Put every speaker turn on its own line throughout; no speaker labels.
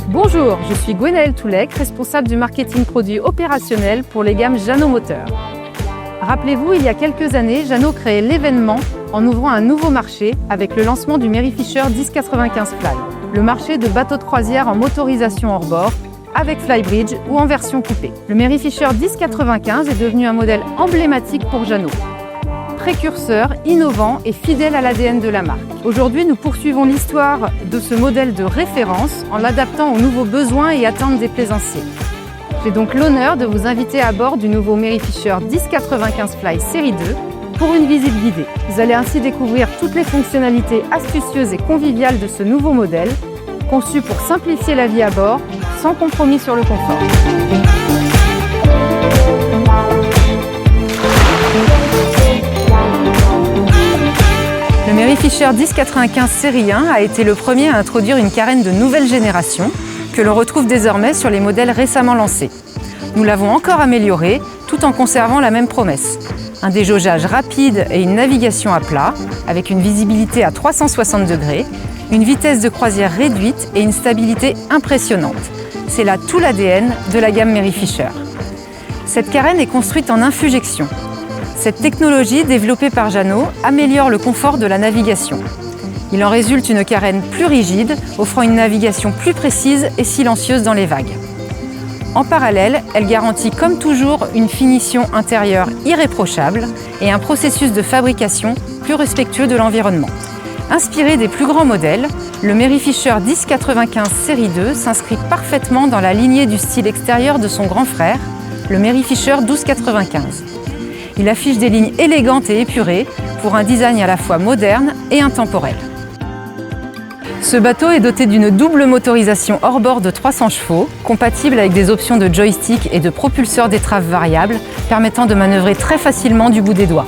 Bonjour, je suis Gwenaëlle Toulek, responsable du marketing produit opérationnel pour les gammes Jeannot Moteur. Rappelez-vous, il y a quelques années, Jeannot créait l'événement en ouvrant un nouveau marché avec le lancement du Merryfisher 1095 Fly, le marché de bateaux de croisière en motorisation hors bord, avec Flybridge ou en version coupée. Le Merryfisher 1095 est devenu un modèle emblématique pour Jeannot. Précurseur, innovant et fidèle à l'ADN de la marque. Aujourd'hui, nous poursuivons l'histoire de ce modèle de référence en l'adaptant aux nouveaux besoins et attentes des plaisanciers. J'ai donc l'honneur de vous inviter à bord du nouveau Merryfisher 1095 Fly série 2 pour une visite guidée. Vous allez ainsi découvrir toutes les fonctionnalités astucieuses et conviviales de ce nouveau modèle, conçu pour simplifier la vie à bord, sans compromis sur le confort. Le Merryfisher 1095 série 1 a été le premier à introduire une carène de nouvelle génération que l'on retrouve désormais sur les modèles récemment lancés. Nous l'avons encore amélioré tout en conservant la même promesse. Un déjaugeage rapide et une navigation à plat avec une visibilité à 360 degrés, une vitesse de croisière réduite et une stabilité impressionnante. C'est là tout l'ADN de la gamme Merryfisher. Cette carène est construite en infujection. Cette technologie, développée par Jeannot, améliore le confort de la navigation. Il en résulte une carène plus rigide, offrant une navigation plus précise et silencieuse dans les vagues. En parallèle, elle garantit comme toujours une finition intérieure irréprochable et un processus de fabrication plus respectueux de l'environnement. Inspiré des plus grands modèles, le Merryfisher 1095 série 2 s'inscrit parfaitement dans la lignée du style extérieur de son grand frère, le Merryfisher 1295. Il affiche des lignes élégantes et épurées pour un design à la fois moderne et intemporel. Ce bateau est doté d'une double motorisation hors-bord de 300 chevaux, compatible avec des options de joystick et de propulseur d'étrave variable, permettant de manœuvrer très facilement du bout des doigts.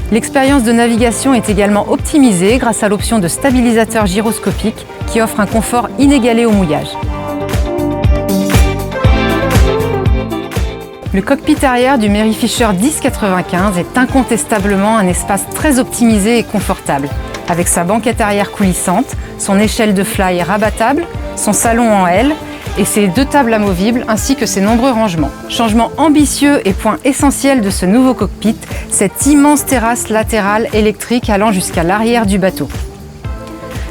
L'expérience de navigation est également optimisée grâce à l'option de stabilisateur gyroscopique qui offre un confort inégalé au mouillage. Le cockpit arrière du Merryfisher 1095 est incontestablement un espace très optimisé et confortable, avec sa banquette arrière coulissante, son échelle de fly rabattable, son salon en L et ses deux tables amovibles ainsi que ses nombreux rangements. Changement ambitieux et point essentiel de ce nouveau cockpit, cette immense terrasse latérale électrique allant jusqu'à l'arrière du bateau.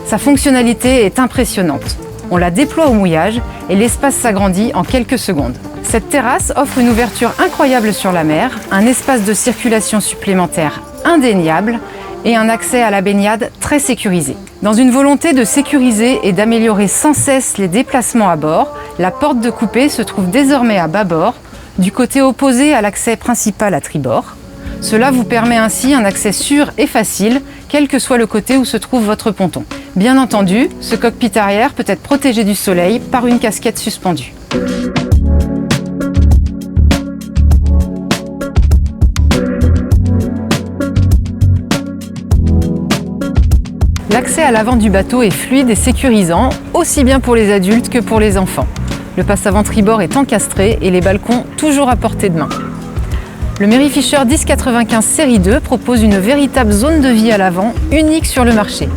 Sa fonctionnalité est impressionnante. On la déploie au mouillage et l'espace s'agrandit en quelques secondes. Cette terrasse offre une ouverture incroyable sur la mer, un espace de circulation supplémentaire indéniable et un accès à la baignade très sécurisé. Dans une volonté de sécuriser et d'améliorer sans cesse les déplacements à bord, la porte de coupée se trouve désormais à bâbord, du côté opposé à l'accès principal à tribord. Cela vous permet ainsi un accès sûr et facile, quel que soit le côté où se trouve votre ponton. Bien entendu, ce cockpit arrière peut être protégé du soleil par une casquette suspendue. L'accès à l'avant du bateau est fluide et sécurisant, aussi bien pour les adultes que pour les enfants. Le passe-avant tribord est encastré et les balcons toujours à portée de main. Le Merryfisher 1095 série 2 propose une véritable zone de vie à l'avant, unique sur le marché.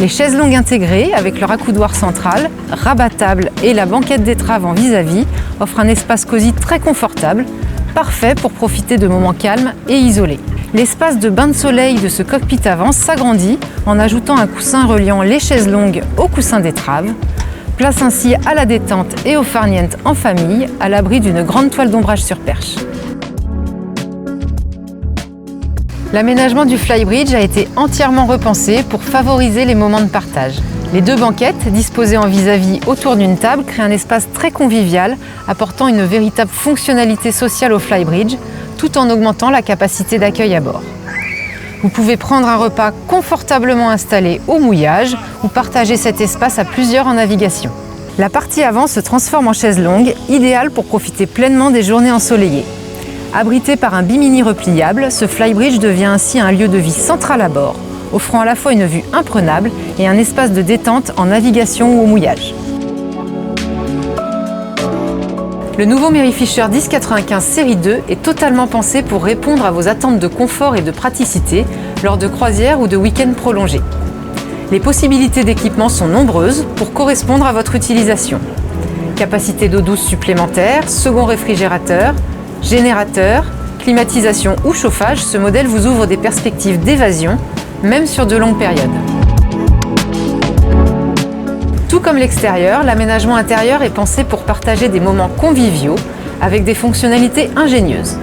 Les chaises longues intégrées, avec leur accoudoir central, rabattable et la banquette d'étrave en vis-à-vis, offrent un espace cosy très confortable, parfait pour profiter de moments calmes et isolés. L'espace de bain de soleil de ce cockpit avant s'agrandit en ajoutant un coussin reliant les chaises longues au coussin d'étrave, place ainsi à la détente et au farniente en famille, à l'abri d'une grande toile d'ombrage sur perche. L'aménagement du Flybridge a été entièrement repensé pour favoriser les moments de partage. Les deux banquettes, disposées en vis-à-vis autour d'une table, créent un espace très convivial, apportant une véritable fonctionnalité sociale au Flybridge, tout en augmentant la capacité d'accueil à bord. Vous pouvez prendre un repas confortablement installé au mouillage ou partager cet espace à plusieurs en navigation. La partie avant se transforme en chaise longue, idéale pour profiter pleinement des journées ensoleillées. Abrité par un bimini repliable, ce Flybridge devient ainsi un lieu de vie central à bord, offrant à la fois une vue imprenable et un espace de détente en navigation ou au mouillage. Le nouveau Mary Fisher 1095 série 2 est totalement pensé pour répondre à vos attentes de confort et de praticité lors de croisières ou de week-ends prolongés. Les possibilités d'équipement sont nombreuses pour correspondre à votre utilisation. Capacité d'eau douce supplémentaire, second réfrigérateur, générateur, climatisation ou chauffage, ce modèle vous ouvre des perspectives d'évasion, même sur de longues périodes. Tout comme l'extérieur, l'aménagement intérieur est pensé pour partager des moments conviviaux avec des fonctionnalités ingénieuses.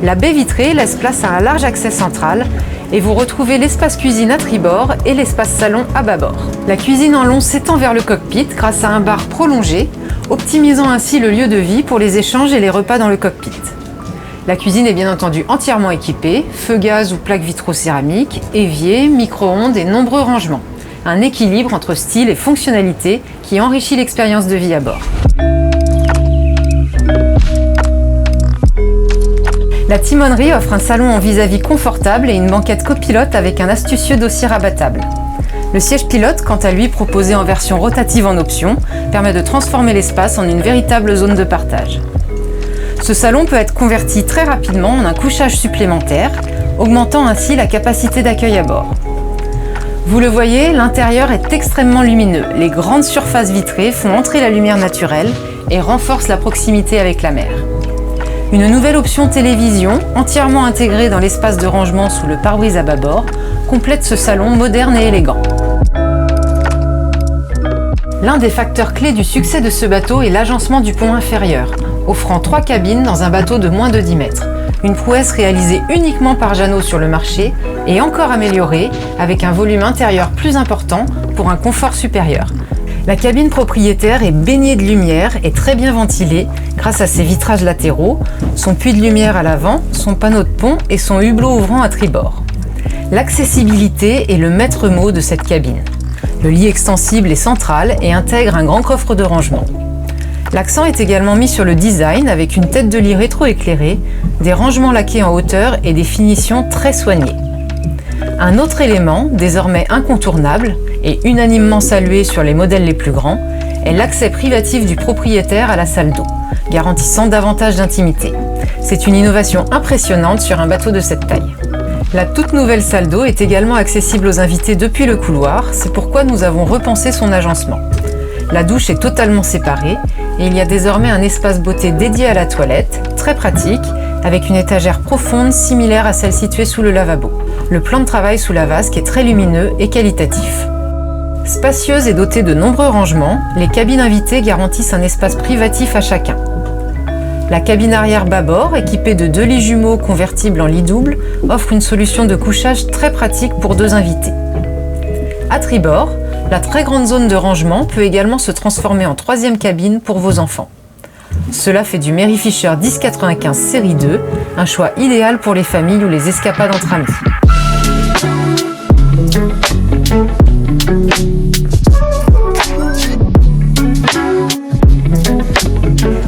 La baie vitrée laisse place à un large accès central et vous retrouvez l'espace cuisine à tribord et l'espace salon à bâbord. La cuisine en long s'étend vers le cockpit grâce à un bar prolongé, optimisant ainsi le lieu de vie pour les échanges et les repas dans le cockpit. La cuisine est bien entendu entièrement équipée, feu gaz ou plaques vitrocéramiques, évier, micro-ondes et nombreux rangements. Un équilibre entre style et fonctionnalité qui enrichit l'expérience de vie à bord. La timonerie offre un salon en vis-à-vis confortable et une banquette copilote avec un astucieux dossier rabattable. Le siège pilote, quant à lui proposé en version rotative en option, permet de transformer l'espace en une véritable zone de partage. Ce salon peut être converti très rapidement en un couchage supplémentaire, augmentant ainsi la capacité d'accueil à bord. Vous le voyez, l'intérieur est extrêmement lumineux. Les grandes surfaces vitrées font entrer la lumière naturelle et renforcent la proximité avec la mer. Une nouvelle option télévision, entièrement intégrée dans l'espace de rangement sous le pare-brise à bâbord, complète ce salon moderne et élégant. L'un des facteurs clés du succès de ce bateau est l'agencement du pont inférieur, offrant 3 cabines dans un bateau de moins de 10 mètres. Une prouesse réalisée uniquement par Jeannot sur le marché et encore améliorée avec un volume intérieur plus important pour un confort supérieur. La cabine propriétaire est baignée de lumière et très bien ventilée grâce à ses vitrages latéraux, son puits de lumière à l'avant, son panneau de pont et son hublot ouvrant à tribord. L'accessibilité est le maître mot de cette cabine. Le lit extensible est central et intègre un grand coffre de rangement. L'accent est également mis sur le design avec une tête de lit rétro-éclairée, des rangements laqués en hauteur et des finitions très soignées. Un autre élément, désormais incontournable et unanimement salué sur les modèles les plus grands, est l'accès privatif du propriétaire à la salle d'eau, garantissant davantage d'intimité. C'est une innovation impressionnante sur un bateau de cette taille. La toute nouvelle salle d'eau est également accessible aux invités depuis le couloir, c'est pourquoi nous avons repensé son agencement. La douche est totalement séparée et il y a désormais un espace beauté dédié à la toilette, très pratique, avec une étagère profonde similaire à celle située sous le lavabo. Le plan de travail sous la vasque est très lumineux et qualitatif. Spacieuse et dotée de nombreux rangements, les cabines invitées garantissent un espace privatif à chacun. La cabine arrière bâbord, équipée de 2 lits jumeaux convertibles en lit double, offre une solution de couchage très pratique pour 2 invités. À tribord, la très grande zone de rangement peut également se transformer en 3e cabine pour vos enfants. Cela fait du Mary Fisher 1095 série 2 un choix idéal pour les familles ou les escapades entre amis.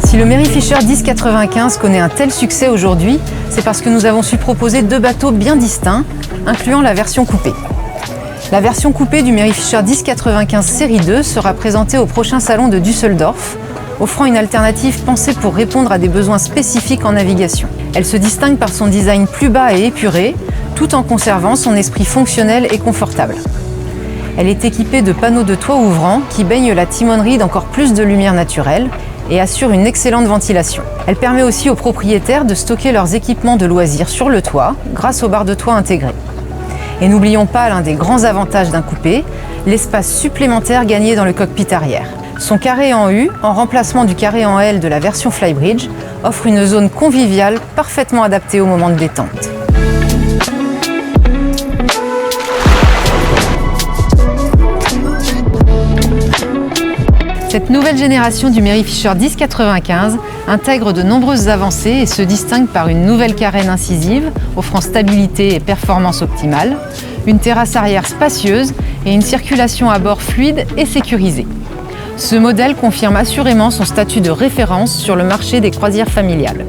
Si le Mary Fisher 1095 connaît un tel succès aujourd'hui, c'est parce que nous avons su proposer 2 bateaux bien distincts, incluant la version coupée. La version coupée du Mary Fisher 1095 série 2 sera présentée au prochain salon de Düsseldorf, offrant une alternative pensée pour répondre à des besoins spécifiques en navigation. Elle se distingue par son design plus bas et épuré, tout en conservant son esprit fonctionnel et confortable. Elle est équipée de panneaux de toit ouvrants qui baignent la timonerie d'encore plus de lumière naturelle et assure une excellente ventilation. Elle permet aussi aux propriétaires de stocker leurs équipements de loisirs sur le toit grâce aux barres de toit intégrées. Et n'oublions pas l'un des grands avantages d'un coupé, l'espace supplémentaire gagné dans le cockpit arrière. Son carré en U, en remplacement du carré en L de la version Flybridge, offre une zone conviviale parfaitement adaptée au moment de détente. Cette nouvelle génération du Mary Fisher 1095 intègre de nombreuses avancées et se distingue par une nouvelle carène incisive, offrant stabilité et performance optimale, une terrasse arrière spacieuse et une circulation à bord fluide et sécurisée. Ce modèle confirme assurément son statut de référence sur le marché des croisières familiales.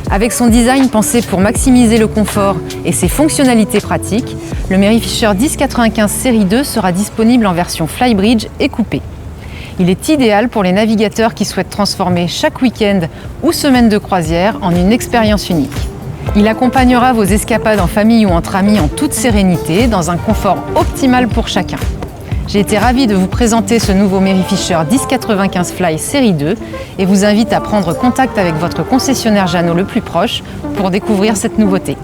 Avec son design pensé pour maximiser le confort et ses fonctionnalités pratiques, le Mary Fisher 1095 série 2 sera disponible en version Flybridge et coupé. Il est idéal pour les navigateurs qui souhaitent transformer chaque week-end ou semaine de croisière en une expérience unique. Il accompagnera vos escapades en famille ou entre amis en toute sérénité, dans un confort optimal pour chacun. J'ai été ravie de vous présenter ce nouveau Merryfisher 1095 Fly série 2 et vous invite à prendre contact avec votre concessionnaire Jeannot le plus proche pour découvrir cette nouveauté.